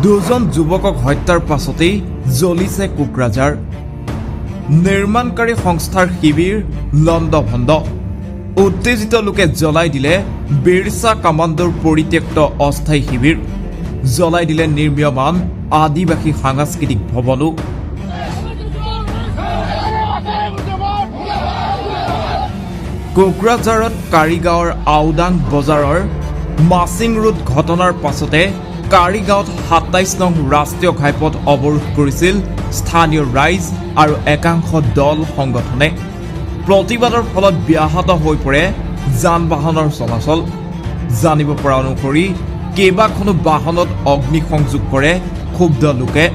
দুজন যুৱকক হত্যাৰ পাছতেই জ্বলিছে কোকৰাঝাৰ। নিৰ্মাণকাৰী সংস্থাৰ শিবিৰ লণ্ডভণ্ড। উত্তেজিত লোকে জ্বলাই দিলে বিৰছা কামাণ্ডোৰ পৰিত্যক্ত অস্থায়ী শিবিৰ। জ্বলাই দিলে নিৰ্মীয়মান আদিবাসী সাংস্কৃতিক ভৱনো। কোকৰাঝাৰত কাৰিগাঁৱৰ আউদাং বজাৰৰ মাচিং ৰোড ঘটনাৰ পাছতে কাৰিগাঁৱত ২৭ নং ৰাষ্ট্ৰীয় ঘাইপথ অৱৰোধ কৰিছিল স্থানীয় ৰাইজ আৰু একাংশ দল সংগঠনে। প্ৰতিবাদৰ ফলত ব্যাহত হৈ পৰে যান বাহনৰ চলাচল। জানিব পৰা অনুসৰি কেইবাখনো বাহনত অগ্নিসংযোগ কৰে ক্ষুব্ধ লোকে।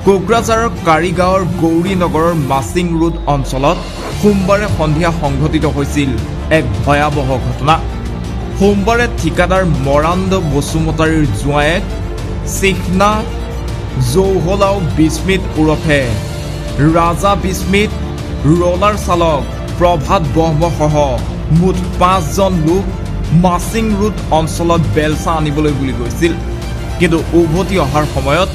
কোকৰাঝাৰৰ কাৰিগাঁৱৰ গৌৰীনগৰৰ মাচিং ৰোড অঞ্চলত সোমবাৰে সন্ধিয়া সংঘটিত হৈছিল এক ভয়াৱহ ঘটনা। সোমবাৰে ঠিকাদাৰ মৰাণ্ড বসুমতাৰীৰ জোঁৱায়েক চিখনা জৌহলাও বিস্মিত ওৰফে ৰাজা বিস্মিত, ৰোলাৰ চালক প্ৰভাত ব্ৰহ্মসহ মুঠ ৫জন লোক মাচিং ৰোড অঞ্চলত বেলচা আনিবলৈ বুলি গৈছিল। কিন্তু উভতি অহাৰ সময়ত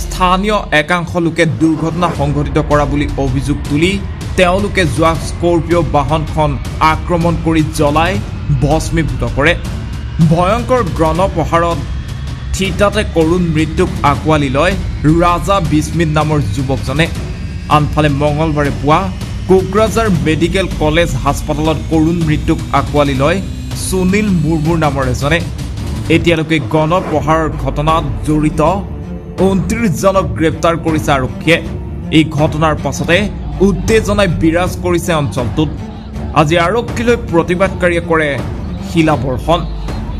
স্থানীয় একাংশ লোকে দুৰ্ঘটনা সংঘটিত কৰা বুলি অভিযোগ তুলি তেওঁলোকে যোৱা স্কৰপিঅ' বাহনখন আক্ৰমণ কৰি জ্বলাই ভস্মীভূত কৰে। ভয়ংকৰ গ্ৰণপ্ৰহাৰত থিতাতে কৰুণ মৃত্যুক আঁকোৱালি লয় ৰাজা বিস্মিত নামৰ যুৱকজনে। আনফালে মঙলবাৰে পুৱা কোকৰাঝাৰ মেডিকেল কলেজ হাস্পতালত কৰুণ মৃত্যুক আঁকোৱালি লয় সুনীল মুৰ্মুৰ নামৰ এজনে। এতিয়ালৈকে গণপ্ৰহাৰৰ ঘটনাত জড়িত ২৯জনক গ্ৰেপ্তাৰ কৰিছে আৰক্ষীয়ে। এই ঘটনাৰ পাছতে উত্তেজনাই বিৰাজ কৰিছে অঞ্চলটোত। আজি আৰক্ষীলৈ প্ৰতিবাদকাৰীয়ে কৰে শিলাবৰ্ষণ।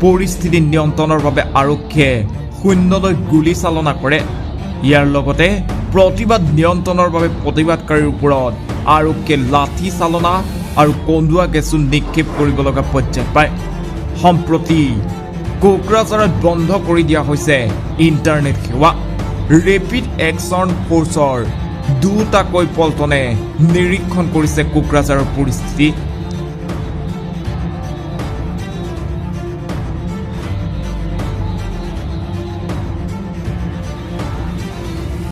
পৰিস্থিতি নিয়ন্ত্ৰণৰ বাবে আৰক্ষীয়ে শূন্যলৈ গুলীচালনা কৰে। ইয়াৰ লগতে প্ৰতিবাদ নিয়ন্ত্ৰণৰ বাবে প্ৰতিবাদকাৰীৰ ওপৰত আৰক্ষীয়ে লাঠি চালনা আৰু কন্দুৱা গেছো নিক্ষেপ কৰিব লগা পৰ্যায় পায়। সম্প্ৰতি কোকৰাঝাৰত বন্ধ কৰি দিয়া হৈছে ইণ্টাৰনেট সেৱা। ৰেপিড একশ্যন ফ'ৰ্চৰ দুটাকৈ পল্টনে নিৰীক্ষণ কৰিছে কোকৰাঝাৰৰ পৰিস্থিতি।